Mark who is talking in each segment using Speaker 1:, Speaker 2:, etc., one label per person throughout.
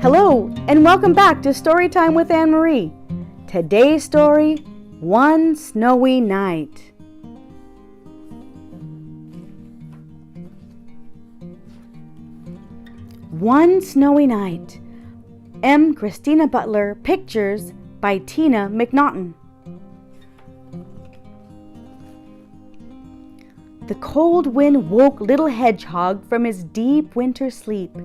Speaker 1: Hello, and welcome back to Storytime with Anne-Marie. Today's story, One Snowy Night. One Snowy Night. Christina Butler, pictures by Tina Macnaughton. The cold wind woke little Hedgehog from his deep winter sleep.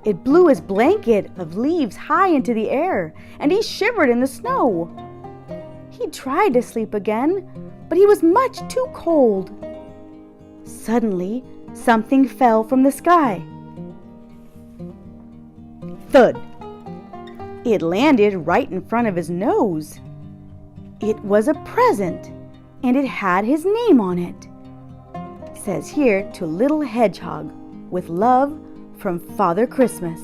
Speaker 1: It blew his blanket of leaves high into the air, and he shivered in the snow. He tried to sleep again, but he was much too cold. Suddenly, something fell from the sky. Thud! It landed right in front of his nose. It was a present, and it had his name on it. It says here, to little Hedgehog, with love, from Father Christmas.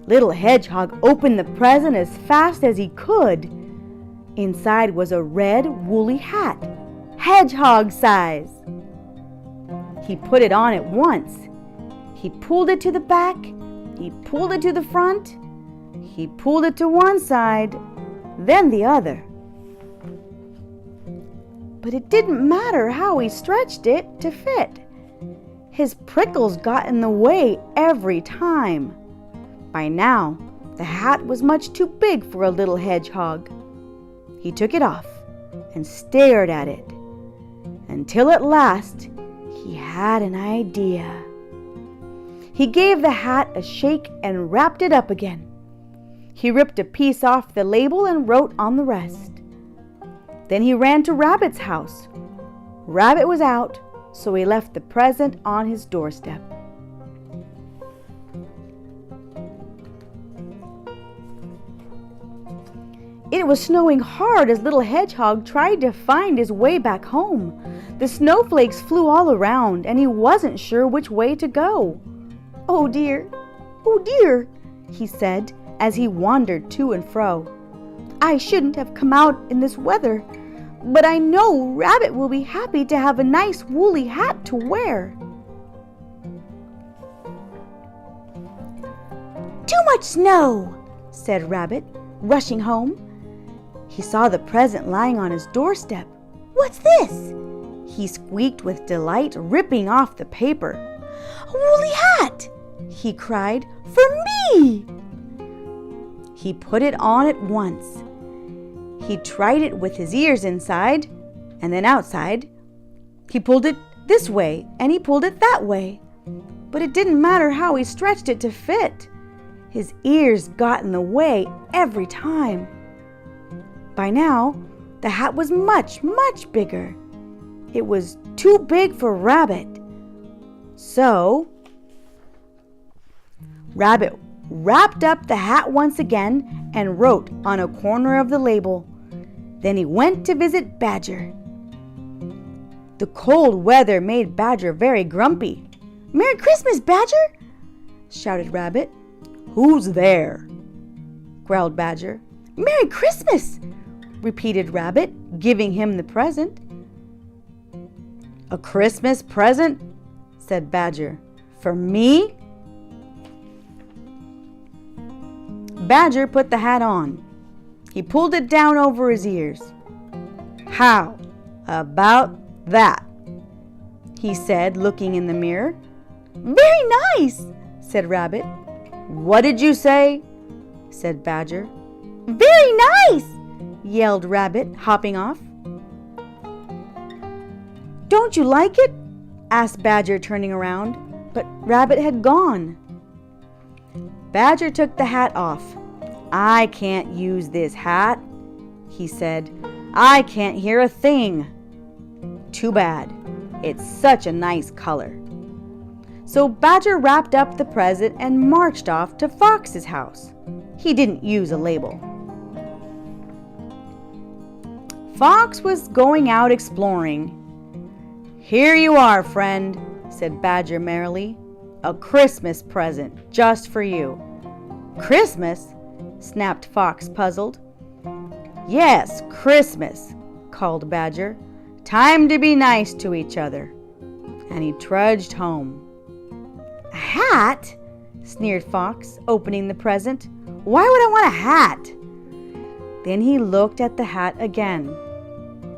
Speaker 1: Little Hedgehog opened the present as fast as he could. Inside was a red woolly hat, hedgehog size. He put it on at once. He pulled it to the back. He pulled it to the front. He pulled it to one side, then the other. But it didn't matter how he stretched it to fit. His prickles got in the way every time. By now, the hat was much too big for a little hedgehog. He took it off and stared at it, until at last he had an idea. He gave the hat a shake and wrapped it up again. He ripped a piece off the label and wrote on the rest. Then he ran to Rabbit's house. Rabbit was out, so he left the present on his doorstep. It was snowing hard as little Hedgehog tried to find his way back home. The snowflakes flew all around, and he wasn't sure which way to go. Oh dear, he said as he wandered to and fro. I shouldn't have come out in this weather, but I know Rabbit will be happy to have a nice woolly hat to wear. Too much snow, said Rabbit, rushing home. He saw the present lying on his doorstep. What's this? He squeaked with delight, ripping off the paper. A woolly hat, he cried, for me! He put it on at once. He tried it with his ears inside and then outside. He pulled it this way and he pulled it that way. But it didn't matter how he stretched it to fit. His ears got in the way every time. By now, the hat was much, much bigger. It was too big for Rabbit. So, Rabbit wrapped up the hat once again and wrote on a corner of the label. Then he went to visit Badger. The cold weather made Badger very grumpy. Merry Christmas, Badger! Shouted Rabbit. Who's there? Growled Badger. Merry Christmas! Repeated Rabbit, giving him the present. A Christmas present? Said Badger. For me? Badger put the hat on. He pulled it down over his ears. How about that? He said, looking in the mirror. Very nice, said Rabbit. What did you say? Said Badger. Very nice, yelled Rabbit, hopping off. Don't you like it? Asked Badger, turning around, but Rabbit had gone. Badger took the hat off. I can't use this hat, he said. I can't hear a thing. Too bad. It's such a nice color. So Badger wrapped up the present and marched off to Fox's house. He didn't use a label. Fox was going out exploring. Here you are, friend, said Badger merrily. A Christmas present just for you. Christmas? Snapped Fox, puzzled. Yes, Christmas, called Badger. Time to be nice to each other. And he trudged home. A hat? sneered Fox, opening the present. "Why would I want a hat?" Then he looked at the hat again.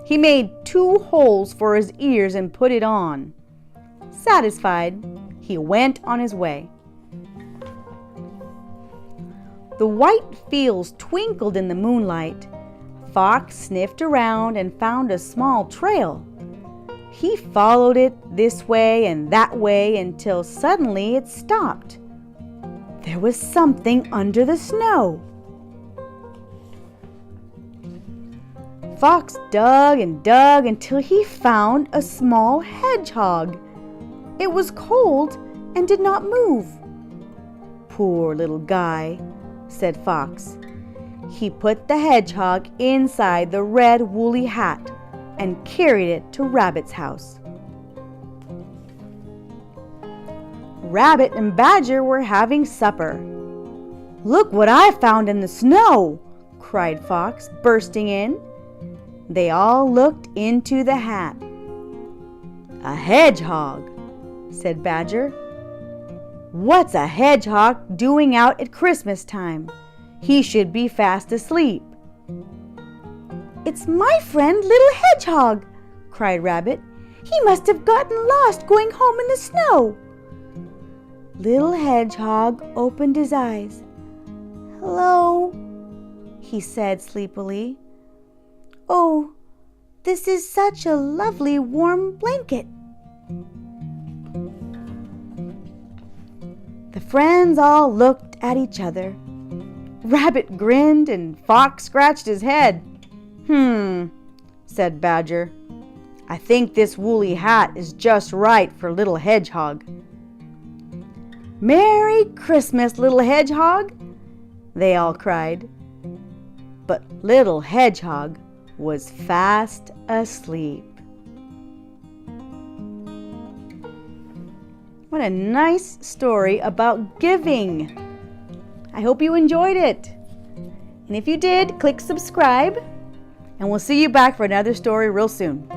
Speaker 1: He made 2 holes for his ears and put it on. Satisfied, he went on his way. The white fields twinkled in the moonlight. Fox sniffed around and found a small trail. He followed it this way and that way until suddenly it stopped. There was something under the snow. Fox dug and dug until he found a small hedgehog. It was cold and did not move. "Poor little guy," said Fox. He put the hedgehog inside the red woolly hat and carried it to Rabbit's house. Rabbit and Badger were having supper. "Look what I found in the snow!" cried Fox, bursting in. They all looked into the hat. "A hedgehog," said Badger. "What's a hedgehog doing out at Christmas time? He should be fast asleep." "It's my friend Little Hedgehog," cried Rabbit. "He must have gotten lost going home in the snow." Little Hedgehog opened his eyes. "Hello," he said sleepily. "Oh, this is such a lovely warm blanket." The friends all looked at each other. Rabbit grinned and Fox scratched his head. Said Badger. "I think this woolly hat is just right for Little Hedgehog." "Merry Christmas, Little Hedgehog!" they all cried. But Little Hedgehog was fast asleep. What a nice story about giving. I hope you enjoyed it. And if you did, click subscribe, and we'll see you back for another story real soon.